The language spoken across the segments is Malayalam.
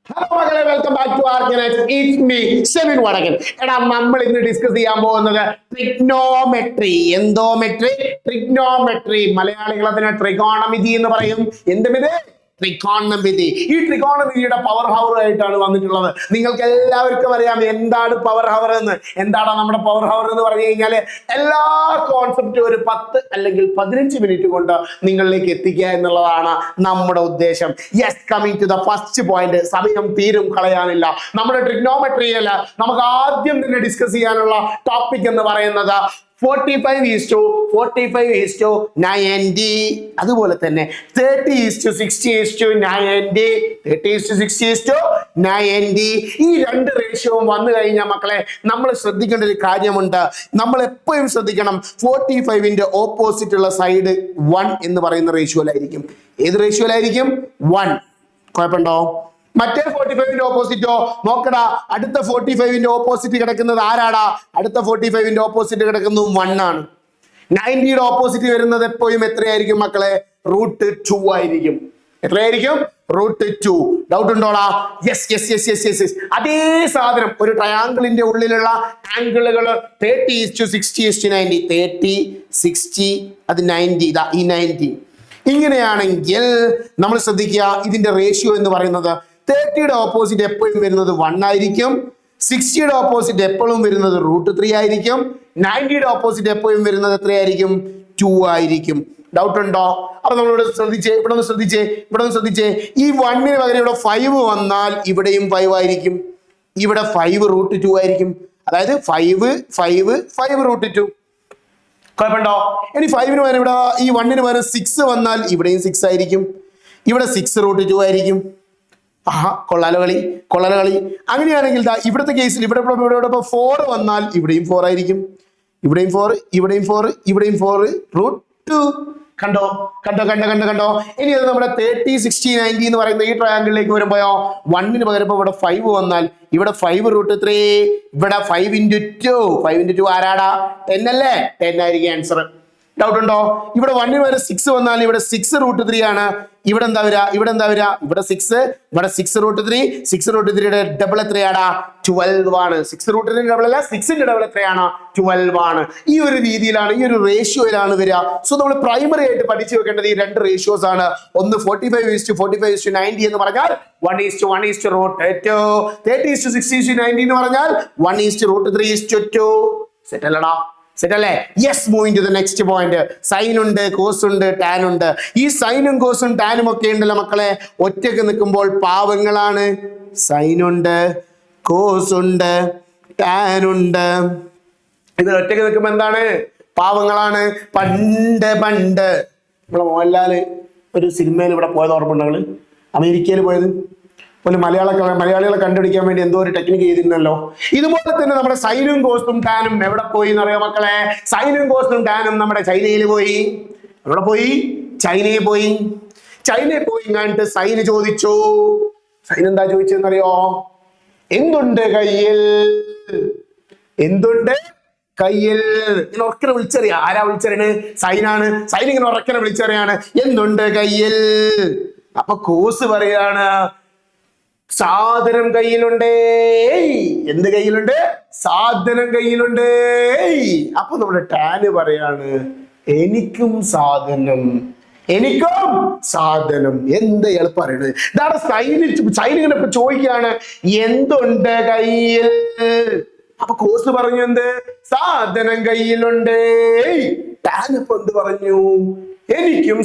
ഹലോ മകളെ, welcome back to organise. It's me Sevin Vadakan. എടാ, നമ്മൾ ഇന്ന് ഡിസ്കസ് ചെയ്യാൻ പോകുന്നത് ട്രിഗ്നോമെട്രി. എന്തോമെട്രി? ട്രിഗ്നോമെട്രി. മലയാളികൾ അതിനെ ത്രികോണമിതി എന്ന് പറയും. എന്തുമിത്? ട്രിഗോണമിതി. ഈ ട്രിഗോണമിതിയുടെ പവർ ഹവർ ആയിട്ടാണ് വന്നിട്ടുള്ളത്. നിങ്ങൾക്ക് എല്ലാവർക്കും അറിയാം എന്താണ് പവർ ഹവർ എന്ന്. എന്താണ് നമ്മുടെ പവർ ഹവർ എന്ന് പറഞ്ഞു കഴിഞ്ഞാൽ എല്ലാ കോൺസെപ്റ്റും ഒരു 10 അല്ലെങ്കിൽ 15 മിനിറ്റ് കൊണ്ട് നിങ്ങളിലേക്ക് എത്തിക്കുക എന്നുള്ളതാണ് നമ്മുടെ ഉദ്ദേശം. Yes, coming to the first point. സമയം തീരും കളയാനില്ല. നമ്മുടെ ട്രിഗ്നോമെട്രിയിൽ നമുക്ക് ആദ്യം തന്നെ ഡിസ്കസ് ചെയ്യാനുള്ള ടോപ്പിക് എന്ന് പറയുന്നത് 45:90. അതുപോലെ തന്നെ 30:60:90. 30:60:90. ഈ രണ്ട് റേഷ്യോവും വന്നു കഴിഞ്ഞാൽ മക്കളെ നമ്മൾ ശ്രദ്ധിക്കേണ്ട ഒരു കാര്യമുണ്ട്. നമ്മൾ എപ്പോഴും ശ്രദ്ധിക്കണം, 45ന്റെ ഓപ്പോസിറ്റ് ഉള്ള സൈഡ് 1 എന്ന് പറയുന്ന റേഷ്യോയിലായിരിക്കും. ഏത് റേഷ്യോയിലായിരിക്കും? 1. കുഴപ്പമുണ്ടോ? മറ്റേ 45ന്റെ ഓപ്പോസിറ്റോ? നോക്കടാ, അടുത്ത 45ന്റെ ഓപ്പോസിറ്റ് കിടക്കുന്നത് ആരാടാ? അടുത്ത 45ന്റെ ഓപ്പോസിറ്റ് കിടക്കുന്നത് 1 ആണ്. 90യുടെ ഓപ്പോസിറ്റ് വരുന്നത് എപ്പോഴും എത്രയായിരിക്കും മക്കളെ? √2 ആയിരിക്കും. എത്രയായിരിക്കും? √2. ഡൗട്ട് ഉണ്ടോടാ? യെസ്. അതേ സാധനം ഒരു ട്രയാങ്കിളിന്റെ ഉള്ളിലുള്ള ആംഗിളുകൾ 30:60:90. 30:60 അത് 90. ഇതാ ഈ 90. ഇങ്ങനെയാണെങ്കിൽ നമ്മൾ ശ്രദ്ധിക്കുക, ഇതിന്റെ റേഷ്യോ എന്ന് പറയുന്നത് 30യുടെ ഓപ്പോസിറ്റ് എപ്പോഴും വരുന്നത് 1 ആയിരിക്കും. 60യുടെ ഓപ്പോസിറ്റ് എപ്പോഴും വരുന്നത് √3 ആയിരിക്കും. 90യുടെ ഓപ്പോസിറ്റ് എപ്പോഴും വരുന്നത് എത്രയായിരിക്കും? 2 ആയിരിക്കും. ഡൗട്ട് ഉണ്ടോ? അപ്പൊ നമ്മളിവിടെ ശ്രദ്ധിച്ചേ, ഇവിടെ ഒന്ന് ശ്രദ്ധിച്ചേ. ഈ 1ന് പകരം ഇവിടെ 5 വന്നാൽ ഇവിടെയും 5 ആയിരിക്കും. ഇവിടെ 5 √2 ആയിരിക്കും. അതായത് 5 √2. കുഴപ്പമുണ്ടോ? ഇനി 5ന് പകരം ഇവിടെ ഈ 1ന് പകരം 6 വന്നാൽ ഇവിടെയും 6 ആയിരിക്കും. ഇവിടെ 6 √2 ആയിരിക്കും. കൊള്ളാലോ കളി. അങ്ങനെയാണെങ്കിൽ ഇവിടുത്തെ കേസിൽ ഇവിടെ 4 വന്നാൽ ഇവിടെയും 4 ആയിരിക്കും. ഇവിടെയും 4 √2. കണ്ടോ? ഇനി അത് നമ്മുടെ 30:60:90 എന്ന് പറയുന്ന ഈ ട്രയാങ്കിളിലേക്ക് വരുമ്പോഴോ 1ന് പകരം ഇവിടെ 5 വന്നാൽ ഇവിടെ 5 √3. ഇവിടെ 5 × 2 ആരാടാ? 10 അല്ലേ? 10 ആയിരിക്കും ആൻസർ. ഡൗട്ട് ഉണ്ടോ? ഇവിടെ 1ന് പകരം 6 വന്നാൽ ഇവിടെ 6 √3 ആണ്. ഇവിടെ എന്താ വരിക? ഇവിടെ 6, ഇവിടെ 6 √3. 6 √3യുടെ ഡബിൾ എത്രയാടാ? 12 ആണ്. 6 √3ന്റെ ഡബിൾ അല്ല, 6ന്റെ ഡബിൾ എത്രയാണ്? 12 ആണ്. ഈ ഒരു രീതിയിലാണ്, ഈ ഒരു റേഷ്യോയിലാണ് വരിക. സോ നമ്മൾ പ്രൈമറി ആയിട്ട് പഠിച്ചു വെക്കേണ്ടത് ഈ രണ്ട് റേഷ്യോസ് ആണ്. ഒന്ന് 45:45:90 എന്ന് പറഞ്ഞാൽ 1:1:√2. 30:60:90 എന്ന് പറഞ്ഞാൽ 1:√3:2. സെറ്റ് അല്ലടാ? സെറ്റ് അല്ലേ? Yes, moving to the next point. Sine ഉണ്ട്, കോസ് ഉണ്ട്, ടാൻ ഉണ്ട്. ഈ സൈനും കോസും ടാനും ഒക്കെ ഉണ്ടല്ലോ മക്കളെ, ഒറ്റക്ക് നിൽക്കുമ്പോൾ പാവങ്ങളാണ്. സൈൻ ഉണ്ട്, കോസ് ഉണ്ട്, ടാൻ ഉണ്ട്. ഇത് ഒറ്റക്ക് നിൽക്കുമ്പോ എന്താണ്? പാവങ്ങളാണ്. പണ്ട് നമ്മളെ മോഹൻലാല് ഒരു സിനിമയിൽ ഇവിടെ പോയത് ഓർമ്മയുണ്ടോ? അമേരിക്കയിൽ പോയത് ഒരു മലയാളികളെ കണ്ടുപിടിക്കാൻ വേണ്ടി എന്തോ ഒരു ടെക്നിക്ക് ചെയ്തിരുന്നല്ലോ. ഇതുപോലെ തന്നെ നമ്മുടെ സൈനും കോസും ടാനും എവിടെ പോയി എന്നറിയാം മക്കളെ? സൈനും കോസും ടാനും നമ്മുടെ ചൈനയിൽ പോയി. എവിടെ പോയി? ചൈനയിൽ പോയി കണ്ടിട്ട് സൈന് ചോദിച്ചു. സൈൻ എന്താ ചോദിച്ചെന്നറിയോ? എന്തുണ്ട് കയ്യിൽ? ഇങ്ങനെ ഉറക്കനെ വിളിച്ചറിയാ. ആരാ വിളിച്ചറിയണ്? സൈനാണ്. സൈൻ ഇങ്ങനെ ഉറക്കനെ വിളിച്ചറിയാണ്, എന്തുണ്ട് കയ്യിൽ? അപ്പൊ കോസ് പറയാണ്, സാധനം കയ്യിലുണ്ടേ. എന്ത് കയ്യിലുണ്ട്? സാധനം കയ്യിലുണ്ട്. അപ്പൊ നമ്മുടെ ടാന് പറയാണ്, എനിക്കും സാധനം. എന്ത് എളുപ്പം പറയണത്? ഇതാണ് സൈനിങ്ങനെ ചോദിക്കുകയാണ്, എന്തുണ്ട് കയ്യിൽ? അപ്പൊ കോസ് പറഞ്ഞു, എന്ത്? സാധനം കയ്യിലുണ്ട്. ടാൻ ഇപ്പൊ എന്ത് പറഞ്ഞു? എനിക്കും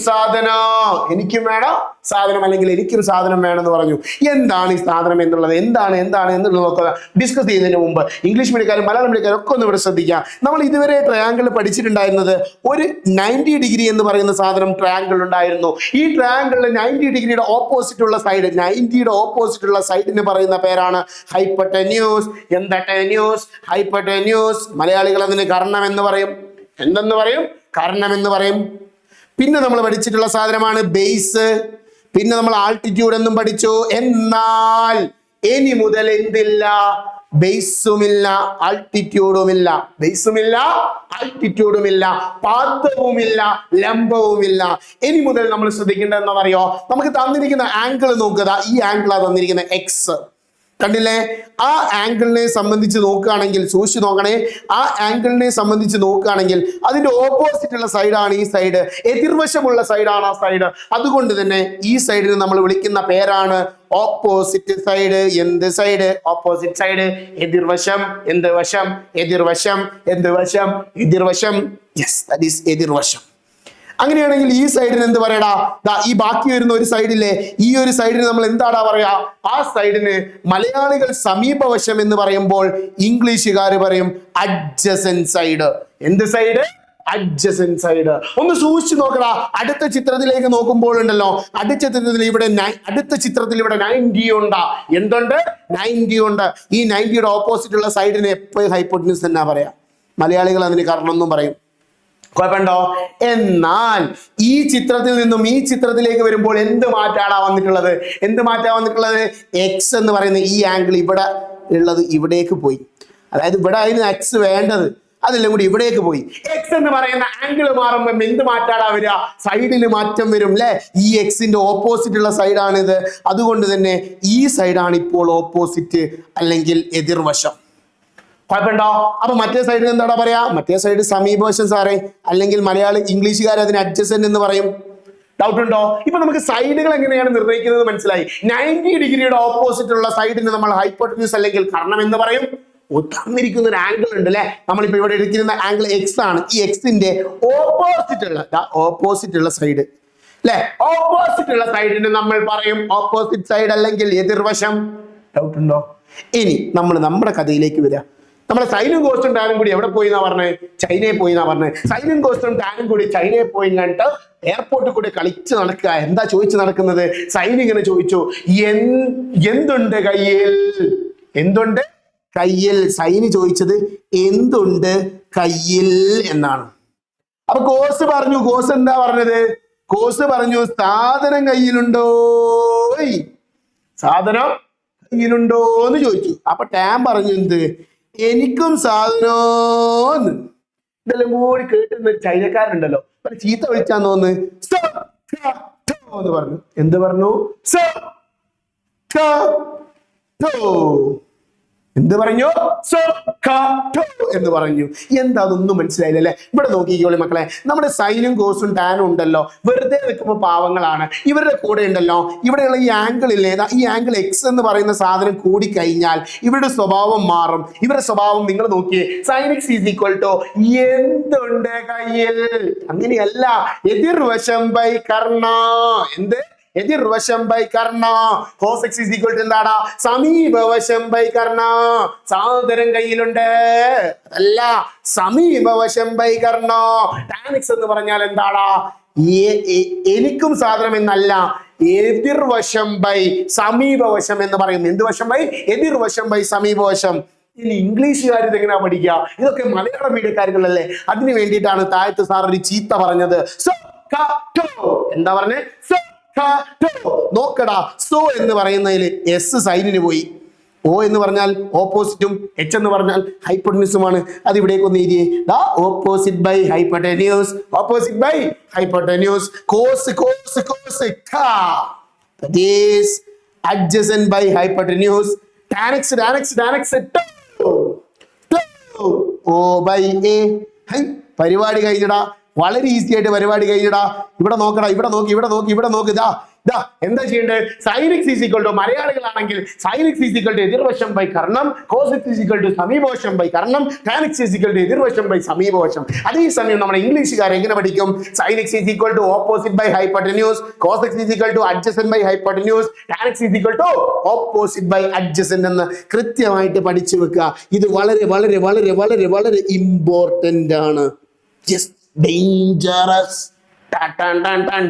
വേണം സാധനം, അല്ലെങ്കിൽ എനിക്കും സാധനം വേണമെന്ന് പറഞ്ഞു. എന്താണ് ഈ സാധനം എന്നുള്ളത്? എന്നുള്ളത് നോക്കുക. ഡിസ്കസ് ചെയ്യുന്നതിന് മുമ്പ് ഇംഗ്ലീഷ് മീഡിയക്കാരും മലയാളം മീഡിയക്കാരും ഒക്കെ ഒന്ന് ഇവിടെ ശ്രദ്ധിക്കുക. നമ്മൾ ഇതുവരെ ട്രയാങ്കിൾ പഠിച്ചിട്ടുണ്ടായിരുന്നത് ഒരു 90 ഡിഗ്രി എന്ന് പറയുന്ന സാധനം ട്രയാങ്കിൾ ഉണ്ടായിരുന്നു. ഈ ട്രയാങ്കിളിൽ 90 ഡിഗ്രിയുടെ ഓപ്പോസിറ്റ് ഉള്ള സൈഡ്, 90യുടെ ഓപ്പോസിറ്റ് ഉള്ള സൈഡിന് പറയുന്ന പേരാണ് ഹൈപ്പട്ടന്യൂസ്. എന്താ ടെന്യൂസ്? ഹൈപ്പട്ടന്യൂസ്. മലയാളികൾ അതിന് കർണം എന്ന് പറയും. എന്തെന്ന് പറയും? കർണം എന്ന് പറയും. പിന്നെ നമ്മൾ പഠിച്ചിട്ടുള്ള സാധനമാണ് ബേസ്. പിന്നെ നമ്മൾ ആൾട്ടിറ്റ്യൂഡ് എന്നും പഠിച്ചു. എന്നാൽ ഇനി മുതൽ എന്തില്ല? ബേസുമില്ല, ആൾട്ടിറ്റ്യൂഡുമില്ല. ബേസുമില്ല, ആൾട്ടിറ്റ്യൂഡുമില്ല, പാദവുമില്ല, ലംബവുമില്ല. ഇനി മുതൽ നമ്മൾ ശ്രദ്ധിക്കേണ്ടത് എന്താണെന്നറിയോ? നമുക്ക് തന്നിരിക്കുന്ന ആംഗിൾ നോക്കുക. ഈ ആംഗിളാണ് തന്നിരിക്കുന്ന എക്സ്. കണ്ടില്ലേ? ആ ആംഗിളിനെ സംബന്ധിച്ച് നോക്കുകയാണെങ്കിൽ, സൂക്ഷിച്ച് നോക്കണേ, ആ ആംഗിളിനെ സംബന്ധിച്ച് നോക്കുകയാണെങ്കിൽ അതിന്റെ ഓപ്പോസിറ്റ് ഉള്ള സൈഡാണ് ഈ സൈഡ്, എതിർവശമുള്ള സൈഡാണ് ആ സൈഡ്. അതുകൊണ്ട് തന്നെ ഈ സൈഡിന് നമ്മൾ വിളിക്കുന്ന പേരാണ് ഓപ്പോസിറ്റ് സൈഡ്. എന്ത് സൈഡ്? Opposite side. എതിർവശം. എന്ത് വശം? എതിർവശം. എന്ത് വശം? എതിർവശം. യെസ്, ദാറ്റ് ഈസ് എതിർവശം. അങ്ങനെയാണെങ്കിൽ ഈ സൈഡിന് എന്ത് പറയടാ? ഈ ബാക്കി വരുന്ന ഒരു സൈഡില്ലേ, ഈ ഒരു സൈഡിന് നമ്മൾ എന്താടാ പറയാ? ആ സൈഡിന് മലയാളികൾ സമീപവശം എന്ന് പറയുമ്പോൾ ഇംഗ്ലീഷുകാർ പറയും അഡ്ജസന്റ് സൈഡ്. എന്ത് സൈഡ്? Adjacent side. ഒന്ന് സൂക്ഷിച്ചു നോക്കടാ. അടുത്ത ചിത്രത്തിലേക്ക് നോക്കുമ്പോൾ ഉണ്ടല്ലോ, അടുത്ത ചിത്രത്തിൽ ഇവിടെ 90 ഉണ്ട്. എന്തുണ്ട്? 90 ഉണ്ട്. ഈ 90യുടെ ഓപ്പോസിറ്റ് ഉള്ള സൈഡിന് എപ്പോഴും ഹൈപ്പോട്ടന്യൂസ് എന്നാ പറയാ. മലയാളികൾ അതിന് കാരണം ഒന്നും പറയും. കുഴപ്പമുണ്ടോ? എന്നാൽ ഈ ചിത്രത്തിൽ നിന്നും ഈ ചിത്രത്തിലേക്ക് വരുമ്പോൾ എന്ത് മാറ്റാണ് വന്നിട്ടുള്ളത്? എന്ത് മാറ്റാ വന്നിട്ടുള്ളത്? എക്സ് എന്ന് പറയുന്ന ഈ ആംഗിൾ ഇവിടെ ഉള്ളത് ഇവിടേക്ക് പോയി. അതായത് ഇവിടെ അതിന് എക്സ് വേണ്ടത്, അതെല്ലാം കൂടി ഇവിടേക്ക് പോയി. എക്സ് എന്ന് പറയുന്ന ആംഗിൾ മാറുമ്പോൾ എന്ത് മാറ്റാടാ വരിക? സൈഡിന് മാറ്റം വരും അല്ലെ? ഈ എക്സിന്റെ ഓപ്പോസിറ്റ് ഉള്ള സൈഡാണിത്. അതുകൊണ്ട് തന്നെ ഈ സൈഡാണ് ഇപ്പോൾ ഓപ്പോസിറ്റ് അല്ലെങ്കിൽ എതിർവശം. കുഴപ്പമുണ്ടോ? അപ്പൊ മറ്റേ സൈഡിന് എന്താടാ പറയാ? മറ്റേ സൈഡ് സമീപവശം സാറേ, അല്ലെങ്കിൽ ഇംഗ്ലീഷുകാർ അതിന് അഡ്ജസന്റ് എന്ന് പറയും. ഡൗട്ട് ഉണ്ടോ? ഇപ്പൊ നമുക്ക് സൈഡുകൾ എങ്ങനെയാണ് നിർണ്ണയിക്കുന്നത് മനസ്സിലായി. 90 ഡിഗ്രിയുടെ ഓപ്പോസിറ്റ് ഉള്ള സൈഡിന് നമ്മൾ ഹൈപ്പോട്ടന്യൂസ് അല്ലെങ്കിൽ കർണം എന്ന് പറയും. തന്നിരിക്കുന്ന ഒരു ആംഗിൾ ഉണ്ട് അല്ലെ, നമ്മളിപ്പോ ഇവിടെ എടുക്കുന്ന ആംഗിൾ എക്സ് ആണ്. ഈ എക്സിന്റെ ഓപ്പോസിറ്റ് ഉള്ള സൈഡ് അല്ലെ, ഓപ്പോസിറ്റ് ഉള്ള സൈഡിന് നമ്മൾ പറയും ഓപ്പോസിറ്റ് സൈഡ് അല്ലെങ്കിൽ എതിർവശം. ഡൗട്ട് ഉണ്ടോ? ഇനി നമ്മൾ നമ്മുടെ കഥയിലേക്ക് വരാം. നമ്മുടെ സൈനും കോസ്റ്റും ടാനും കൂടി എവിടെ പോയി എന്നാ പറഞ്ഞത്? ചൈനയിൽ പോയി എന്നാ പറഞ്ഞത്. സൈനും കോസ്റ്റും ടാനും കൂടി ചൈനയിൽ പോയി കണ്ടിട്ട് എയർപോർട്ടിൽ കൂടി കളിച്ച് നടക്കുക. എന്താ ചോദിച്ചു നടക്കുന്നത്? സൈൻ ഇങ്ങനെ ചോദിച്ചു, എന്തുണ്ട് കയ്യിൽ? എന്തുണ്ട് കയ്യിൽ? സൈന് ചോദിച്ചത് എന്തുണ്ട് കയ്യിൽ എന്നാണ്. അപ്പൊ കോസ് പറഞ്ഞു. കോസ് എന്താ പറഞ്ഞത്? കോസ് പറഞ്ഞു സാധനം കയ്യിലുണ്ടോ? സാധനം കയ്യിലുണ്ടോ എന്ന് ചോദിച്ചു. അപ്പൊ ടാൻ പറഞ്ഞു എന്ത്? എനിക്കും സാധനോന്ന്. ഇതെല്ലാം കൂടി കേട്ടിരുന്ന ഒരു ചൈനക്കാരുണ്ടല്ലോ, ചീത്ത വിളിച്ചാന്ന് തോന്നുന്നു എന്ന് പറഞ്ഞു. എന്ത് പറഞ്ഞു? എന്ത് പറഞ്ഞു? എന്ന് പറഞ്ഞു. എന്താ അതൊന്നും മനസ്സിലായില്ല അല്ലെ? ഇവിടെ നോക്കിക്കോളി മക്കളെ, നമ്മുടെ സൈനും കോസും ടാനും ഉണ്ടല്ലോ, വെറുതെ നിൽക്കുമ്പോൾ പാവങ്ങളാണ്. ഇവരുടെ കൂടെ ഉണ്ടല്ലോ ഇവിടെയുള്ള ഈ ആംഗിൾ ഇല്ലേ, ഈ ആംഗിൾ എക്സ് എന്ന് പറയുന്ന സാധനം കൂടി കഴിഞ്ഞാൽ ഇവരുടെ സ്വഭാവം മാറും. ഇവരുടെ സ്വഭാവം നിങ്ങൾ നോക്കിയേ, sine x is equal to എന്തുണ്ട് കയ്യിൽ. അങ്ങനെയല്ല, എതിർവശം ബൈ കർണ. എന്ത്? എതിർവശം ബൈ കർണ. Cos x is equal to എന്താടാ? സമീപവശം ബൈ കർണ. സാധനം കയ്യിലുണ്ട്, അതല്ല സമീപവശം ബൈ കർണ. ടാൻ എക്സ് എന്ന് പറഞ്ഞാൽ എന്താടാ? എനിക്കും സാധനം എന്നല്ല, എതിർവശം ബൈ സമീപവശം എന്ന് പറയും. എന്ത് വശം ബൈ? എതിർവശം ബൈ സമീപവശം. ഇനി ഇംഗ്ലീഷുകാർ ഇതെങ്ങനെയാ പഠിക്കുക? ഇതൊക്കെ മലയാളം മീഡിയക്കാരുകളല്ലേ. അതിന് വേണ്ടിയിട്ടാണ് താഴത്ത് സാർ ഒരു ചീത്ത പറഞ്ഞത്. എന്താ പറഞ്ഞേ? നോക്കടാ, സോ എന്ന് പറയുന്നതിൽ എസ് സൈനിന് പോയി. ഓ എന്ന് പറഞ്ഞാൽ ഓപ്പോസിറ്റും, എച്ച് എന്ന് പറഞ്ഞാൽ ഹൈപ്പോട്ടന്യൂസുമാണ്. അത് ഇവിടേക്ക് ഒന്ന് എഴുതിയേ. Opposite by hypotenuse, opposite by hypotenuse. Cos cos cos that is adjacent by hypotenuse. tan x tan x tan x o by a. പരിപാടി കഴിഞ്ഞടാ, വളരെ ഈസി ആയിട്ട് പരിപാടി കഴിഞ്ഞടാ. ഇവിടെ നോക്കടാ, ഇവിടെ നോക്കി, ഇവിടെ നോക്കി, ഇവിടെ നോക്ക്. എന്താ ചെയ്യേണ്ടത്? Sine x is equal to, മലയാളികളാണെങ്കിൽ sine x is equal to എതിർവശം ബൈ കർണം, cos x is equal to സമീപവശം ബൈ കർണം, tan x is equal to എതിർവശം ബൈ സമീപവശം. അതേസമയം നമ്മുടെ ഇംഗ്ലീഷുകാർ എങ്ങനെ പഠിക്കും? Sine x is equal to opposite by hypotenuse, cos x is equal to adjacent by hypotenuse, tan x is equal to opposite by adjacent എന്ന് കൃത്യമായിട്ട് പഠിച്ചു വെക്കുക. ഇത് വളരെ വളരെ വളരെ വളരെ വളരെ ഇമ്പോർട്ടന്റ് ആണ്. Dangerous,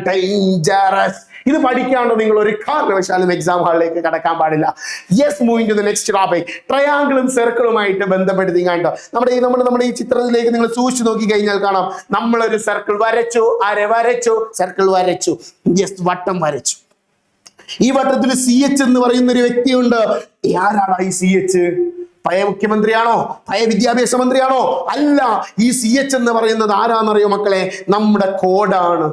dangerous. ഇത് പഠിക്കാണ്ട് നിങ്ങൾ ഒരു കാരണവശാലും എക്സാം ഹാളിലേക്ക് കടക്കാൻ പാടില്ല. Yes, moving to the next topic. ട്രയാങ്കിളും സർക്കിളുമായിട്ട് ബന്ധപ്പെടുത്തി കണ്ടോ നമ്മുടെ ഈ ചിത്രത്തിലേക്ക് നിങ്ങൾ സൂക്ഷിച്ചു നോക്കി കഴിഞ്ഞാൽ കാണാം, നമ്മളൊരു സർക്കിൾ വരച്ചു. ആരെ വരച്ചു? സർക്കിൾ വരച്ചു. യെസ്, വട്ടം വരച്ചു. ഈ വട്ടത്തിൽ സി എച്ച് എന്ന് പറയുന്ന ഒരു വ്യക്തിയുണ്ട്. ആരാണ് ഈ സി എച്ച്? പഴയ മുഖ്യമന്ത്രിയാണോ? പഴയ വിദ്യാഭ്യാസ മന്ത്രിയാണോ? അല്ല. ഈ CH എന്ന് പറയുന്നത് ആരാന്നറിയോ മക്കളെ? നമ്മുടെ കോഡാണ്.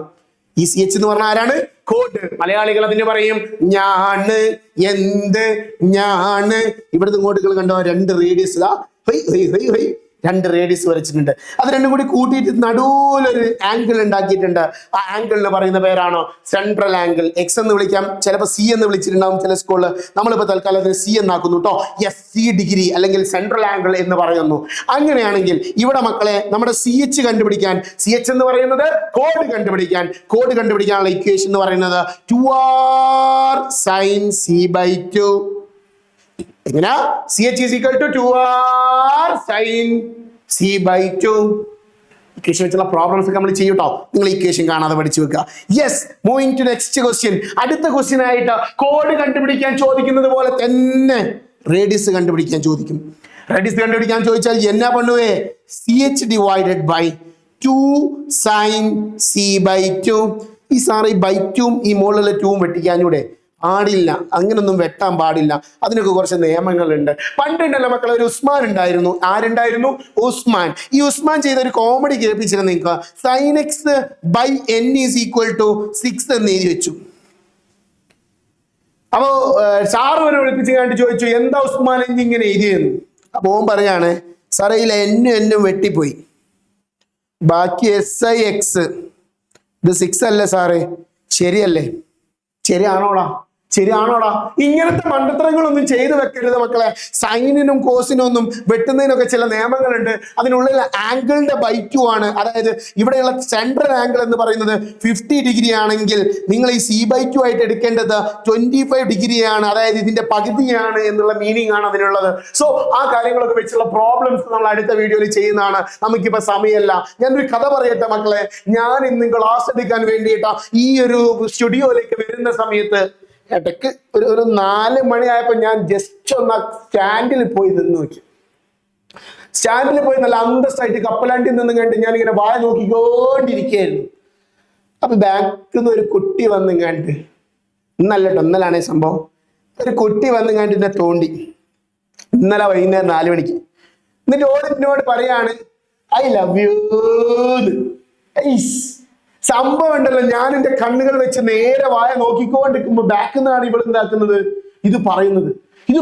ഈ CH എന്ന് പറഞ്ഞ ആരാണ്? കോഡ്. മലയാളികൾ അതിന് പറയും ഞാണ്. എന്ത് ഞാണ്? ഇവിടുന്ന് ഇങ്ങോട്ടുകൾ കണ്ടോ, 2 റേഡിയസ്, രണ്ട് റേഡിയസ് വരച്ചിട്ടുണ്ട്. അത് രണ്ടും കൂടി കൂട്ടിയിട്ട് നടുവിലൊരു ആംഗിൾ ഉണ്ടാക്കിയിട്ടുണ്ട്. ആ ആംഗിളിന് പറയുന്ന പേരാണോ സെൻട്രൽ ആംഗിൾ. X എന്ന് വിളിക്കാം, ചിലപ്പോൾ C എന്ന് വിളിച്ചിട്ടുണ്ടാവും ചില സ്കൂളിൽ. നമ്മളിപ്പോൾ തൽക്കാലം C എന്നാക്കുന്നു കേട്ടോ. C ഡിഗ്രി അല്ലെങ്കിൽ സെൻട്രൽ ആംഗിൾ എന്ന് പറയുന്നു. അങ്ങനെയാണെങ്കിൽ ഇവിടെ മക്കളെ നമ്മുടെ CH കണ്ടുപിടിക്കാൻ, CH എന്ന് പറയുന്നത് കോഡ് കണ്ടുപിടിക്കാനുള്ള ഇക്വേഷൻ എന്ന് പറയുന്നത് 2r sin C/2. എങ്ങനെ? CH is equal to 2r sin C/2. Equation വെച്ചുള്ള പ്രോബ്ലംസ് ഒക്കെ നമ്മൾ ചെയ്യൂട്ടോ. നിങ്ങൾ ഇക്വേഷൻ കാണാതെ പഠിച്ചു വെക്കുക. Yes, moving to next question. അടുത്ത ക്വസ്റ്റ്യൻ ആയിട്ട് കോഡ് കണ്ടുപിടിക്കാൻ ചോദിക്കുന്നത് പോലെ തന്നെ റേഡിയസ് കണ്ടുപിടിക്കാൻ ചോദിക്കും. റേഡിയസ് കണ്ടുപിടിക്കാൻ ചോദിച്ചാൽ എന്നാ പണ്ണുവേ? CH divided by 2 sin C/2. ഈ സാറ് ഈ ബൈ 2 ഈ മുകളിലെ 2 വെട്ടിക്കാഞ്ഞൂടെ? പാടില്ല, അങ്ങനൊന്നും വെട്ടാൻ പാടില്ല. അതിനൊക്കെ കുറച്ച് നിയമങ്ങളുണ്ട്. പണ്ടുണ്ടല്ലോ മക്കളെ, ഒരു ഉസ്മാൻ ഉണ്ടായിരുന്നു. ആരുണ്ടായിരുന്നു? ഉസ്മാൻ. ഈ ഉസ്മാൻ ചെയ്ത ഒരു കോമഡി കേൾപ്പിച്ചിരുന്നു നിങ്ങൾക്ക്. sin x by n is equal to 6 എന്ന് എഴുതി വെച്ചു. അപ്പോ സാറ് വരെ വിളിപ്പിച്ച് കണ്ട് ചോദിച്ചു, എന്താ ഉസ്മാൻ ഇങ്ങനെ എഴുതിയെന്ന്. അപ്പൊ ഓൻ പറയാണ്, സാറേ ഇതിൽ എന്നും വെട്ടിപ്പോയി, ബാക്കി SIX ഇത് 6 അല്ലേ സാറേ? ശരിയല്ലേ? ശരിയാണോടാ? ഇങ്ങനത്തെ മണ്ടത്തരങ്ങളൊന്നും ചെയ്തു വെക്കരുത് മക്കളെ. സൈനിനും കോസിനും ഒന്നും വെട്ടുന്നതിനൊക്കെ ചില നിയമങ്ങളുണ്ട്. അതിനുള്ളിൽ ആംഗിളിന്റെ ബൈ 2 ആണ്. അതായത് ഇവിടെയുള്ള സെൻട്രൽ ആംഗിൾ എന്ന് പറയുന്നത് 50 ഡിഗ്രി ആണെങ്കിൽ നിങ്ങൾ ഈ C/2 ആയിട്ട് എടുക്കേണ്ടത് 25 ഡിഗ്രിയാണ്. അതായത് ഇതിന്റെ പകുതിയാണ് എന്നുള്ള മീനിങ് ആണ് അതിനുള്ളത്. സോ ആ കാര്യങ്ങളൊക്കെ വെച്ചുള്ള പ്രോബ്ലംസ് നമ്മൾ അടുത്ത വീഡിയോയിൽ ചെയ്യുന്നതാണ്. നമുക്കിപ്പോ സമയമല്ല. ഞാനൊരു കഥ പറയട്ടെ മക്കളെ. ഞാൻ ഇന്ന് ക്ലാസ് എടുക്കാൻ വേണ്ടിയിട്ട് ഈ ഒരു സ്റ്റുഡിയോയിലേക്ക് വരുന്ന സമയത്ത് ഇടയ്ക്ക് ഒരു 4 മണിയായപ്പോൾ ഞാൻ ജസ്റ്റ് ഒന്ന് സ്റ്റാൻഡിൽ പോയി നിന്ന് നോക്കി. സ്റ്റാൻഡിൽ പോയി നല്ല അന്തസ്സായിട്ട് കപ്പലാണ്ടി നിന്ന് കണ്ട് ഞാൻ ഇങ്ങനെ വായ നോക്കിക്കൊണ്ടിരിക്കുകയായിരുന്നു. അപ്പൊ ബാക്കിൽ നിന്ന് ഒരു കുട്ടി വന്ന് കണ്ട്, ഇന്നല്ലാണ് സംഭവം, ഒരു കുട്ടി വന്ന് കണ്ട് എന്നെ തോണ്ടി. ഇന്നലെ വൈകുന്നേരം 4 മണിക്ക്. എന്നിട്ട് ഓടിനോട് പറയാണ് ഐ ലവ് യു. സംഭവം ഉണ്ടല്ലോ, ഞാൻ എന്റെ കണ്ണുകൾ വെച്ച് നേരെ വായ നോക്കിക്കൊണ്ടിരിക്കുമ്പോ ബാക്കിൽ നിന്നാണ് ഇവളെന്താക്കുന്നത് ഇത്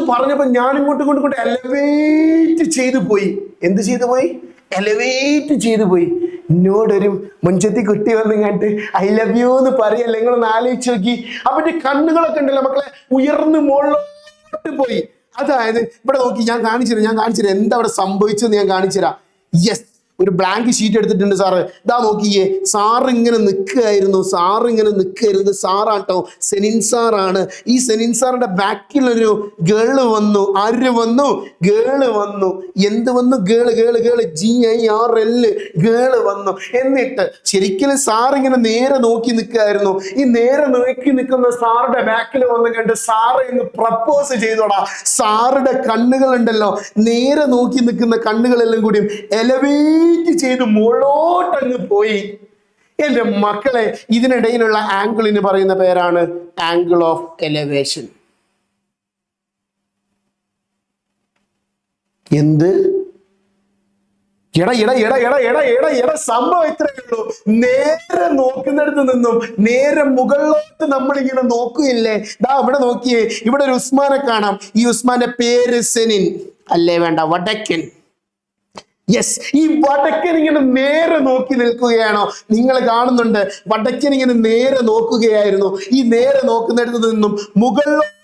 പറഞ്ഞപ്പോ ഞാൻ ഇങ്ങോട്ട് എലവേറ്റ് ചെയ്തു പോയി. എന്ത് ചെയ്തു പോയി? എലവേറ്റ് ചെയ്തു പോയി. എന്നോടൊരു മുൻചത്തി കുട്ടി വന്നിങ്ങാട്ട് ഐ ലവ് യു എന്ന് പറയല്ലേ. നിങ്ങളൊന്ന് ആലോചിച്ച് നോക്കി. അപ്പൊ കണ്ണുകളൊക്കെ ഉണ്ടല്ലോ മക്കളെ ഉയർന്ന് മുകളിലോട്ട് പോയി. അതായത് ഇവിടെ നോക്കി, ഞാൻ കാണിച്ചുതരാം എന്താ അവിടെ സംഭവിച്ചെന്ന് ഞാൻ കാണിച്ചുതരാം. യെസ്, ഒരു ബ്ലാങ്ക് ഷീറ്റ് എടുത്തിട്ടുണ്ട് സാറ്. ഇതാ നോക്കിയേ, സാറ് ഇങ്ങനെ നിൽക്കുകയായിരുന്നു. സാറാട്ടോ, സെനിൻ സാറാണ്. ഈ സെനിൻ സാറിന്റെ ബാക്കിലൊരു ഗേള് വന്നു. ആര് വന്നു? ഗേള് വന്നു. എന്ത് വന്നു? ഗേള് GIRL ഗേള് വന്നു. എന്നിട്ട് ശരിക്കും സാറിങ്ങനെ നേരെ നോക്കി നിൽക്കുകയായിരുന്നു. ഈ നേരെ നോക്കി നിൽക്കുന്ന സാറുടെ ബാക്കിൽ വന്ന് കണ്ട് സാറ് ഇന്ന് പ്രപ്പോസ് ചെയ്തോടാ. സാറുടെ കണ്ണുകളുണ്ടല്ലോ, നേരെ നോക്കി നിൽക്കുന്ന കണ്ണുകളെല്ലാം കൂടി ചെയ്ത് മുകളോട്ടങ്ങ് പോയി. എന്റെ മക്കളെ, ഇതിനിടയിലുള്ള ആംഗിളിന് പറയുന്ന പേരാണ് ആംഗിൾ ഓഫ് എലവേഷൻ. എന്ത്? സംഭവം ഇത്രയേ ഉള്ളൂ. നേരെ നോക്കുന്നിടത്ത് നിന്നും നേരെ മുകളിലോട്ട് നമ്മൾ ഇങ്ങനെ നോക്കുകയില്ലേ? ദാ ഇവിടെ നോക്കിയേ, ഇവിടെ ഒരു ഉസ്മാനെ കാണാം. ഈ ഉസ്മാന്റെ പേര് സെനിൻ അല്ലേ? വേണ്ട, വടക്കൻ. യെസ്, ഈ വടക്കൻ ഇങ്ങനെ നേരെ നോക്കി നിൽക്കുകയാണോ? നിങ്ങൾ കാണുന്നുണ്ട്, വടക്കൻ ഇങ്ങനെ നേരെ നോക്കുകയായിരുന്നു. ഈ നേരെ നോക്കുന്നിടത്ത് നിന്നും മുകളിലോട്ട്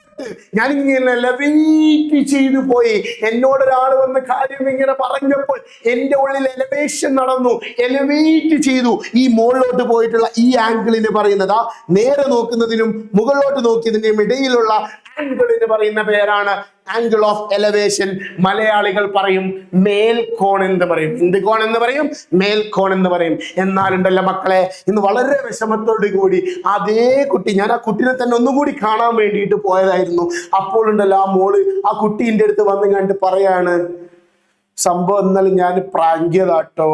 ഞാനിങ്ങനെ എലവേറ്റ് ചെയ്തു പോയി. എന്നോടൊരാൾ വന്ന കാര്യം ഇങ്ങനെ പറഞ്ഞപ്പോൾ എൻ്റെ ഉള്ളിൽ എലവേഷൻ നടന്നു. എലവേറ്റ് ചെയ്തു. ഈ മുകളിലോട്ട് പോയിട്ടുള്ള ഈ ആംഗിളിന് പറയുന്നതാ നേരെ നോക്കുന്നതിനും മുകളിലോട്ട് നോക്കിയതിനും ഇടയിലുള്ള ആംഗിളിന് പറയുന്ന പേരാണ് ആംഗിൾ ഓഫ് എലവേഷൻ. മലയാളികൾ പറയും മേൽക്കോൺ എന്ന് പറയും. എന്ത് കോൺ എന്ന് പറയും? മേൽക്കോൺ എന്ന് പറയും. എന്നാലുണ്ടല്ലോ മക്കളെ, ഇന്ന് വളരെ വിഷമത്തോടു കൂടി അതേ കുട്ടി, ഞാൻ ആ കുട്ടീനെ തന്നെ ഒന്നുകൂടി കാണാൻ വേണ്ടിയിട്ട് പോയതായിരുന്നു. അപ്പോൾ ഉണ്ടല്ലോ ആ മോള് ആ കുട്ടീൻ്റെ അടുത്ത് വന്ന് കണ്ട് പറയാണ്, സംഭവം എന്നാലും ഞാൻ പ്രാങ്കിയതാട്ടോ.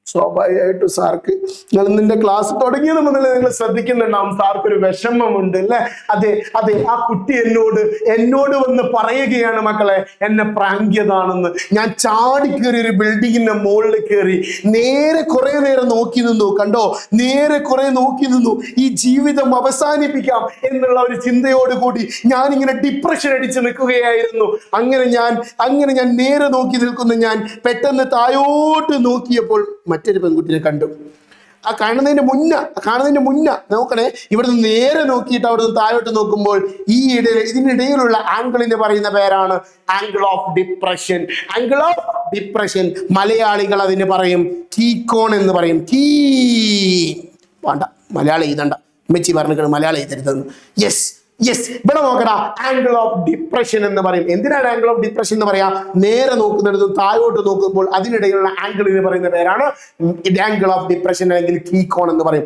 സ്വാഭാവികമായിട്ടും സാർക്ക് നിങ്ങൾ നിന്റെ ക്ലാസ് തുടങ്ങിയത് മുതൽ നിങ്ങൾ ശ്രദ്ധിക്കുന്നുണ്ടാവും സാർക്ക് ഒരു വിഷമമുണ്ട് അല്ലെ. അതെ അതെ, ആ കുട്ടി എന്നോട് വന്ന് പറയുകയാണ് മക്കളെ എന്നെ പ്രാങ്കിയതാണെന്ന്. ഞാൻ ചാടിക്കേറി ഒരു ബിൽഡിങ്ങിന്റെ മുകളിൽ കയറി നേരെ കുറെ നേരം നോക്കി നിന്നു. കണ്ടോ, നേരെ കുറെ നോക്കി നിന്നു. ഈ ജീവിതം അവസാനിപ്പിക്കാം എന്നുള്ള ഒരു ചിന്തയോടുകൂടി ഞാൻ ഇങ്ങനെ ഡിപ്രഷൻ അടിച്ച് നിൽക്കുകയായിരുന്നു. അങ്ങനെ ഞാൻ നേരെ നോക്കി നിൽക്കുന്ന ഞാൻ പെട്ടെന്ന് താഴോട്ട് നോക്കിയപ്പോൾ മറ്റൊരു പെൺകുട്ടിയെ കണ്ടു. ആ കാണുന്നതിന്റെ മുന്നേ നോക്കണേ, ഇവിടുന്ന് നേരെ നോക്കിയിട്ട് അവിടുന്ന് താഴോട്ട് നോക്കുമ്പോൾ ഇതിനിടയിലുള്ള ആംഗിളിന് പറയുന്ന പേരാണ് angle of depression. Angle of depression മലയാളികൾ അതിന് പറയും കീക്കോൺ എന്ന് പറയും. വേണ്ട, മലയാളം എഴുതണ്ട, മെച്ചി പറഞ്ഞിട്ട് മലയാളം എഴുതരുതെന്ന്. യെസ് ഇവിടെ നോക്കടാ, ആംഗിൾ ഓഫ് ഡിപ്രഷൻ എന്ന് പറയും. എന്തിനാണ് ആംഗിൾ ഓഫ് ഡിപ്രഷൻ എന്ന് പറയാ? നേരെ നോക്കുന്നിടത്തും താഴോട്ട് നോക്കുമ്പോൾ അതിനിടയിലുള്ള ആംഗിളിന് പറയുന്ന പേരാണ് ആംഗിൾ ഓഫ് ഡിപ്രഷൻ അല്ലെങ്കിൽ കീക്കോൺ എന്ന് പറയും.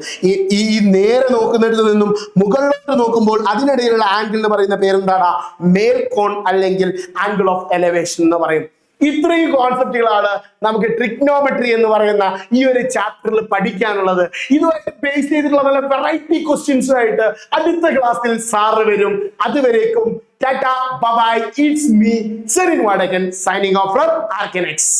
ഈ നേരെ നോക്കുന്നിടത്ത് നിന്നും മുകളിലോട്ട് നോക്കുമ്പോൾ അതിനിടയിലുള്ള ആംഗിളിന് പറയുന്ന പേരെന്താടാ? മേൽകോൺ അല്ലെങ്കിൽ ആംഗിൾ ഓഫ് എലവേഷൻ എന്ന് പറയും. ഇത്രയും കോൺസെപ്റ്റുകളാണ് നമുക്ക് ട്രിഗ്നോമെട്രി എന്ന് പറയുന്ന ഈ ഒരു ചാപ്റ്ററിൽ പഠിക്കാനുള്ളത്. ഇതുമായിട്ട് ബേസ് ചെയ്തിട്ടുള്ള നല്ല വെറൈറ്റി ക്വസ്റ്റ്യൻസുമായിട്ട് അടുത്ത ക്ലാസ്സിൽ സാറ് വരും. അതുവരേക്കും tata bye bye. It's me Serin Vadakan signing off from ആർക്കനെക്സ്.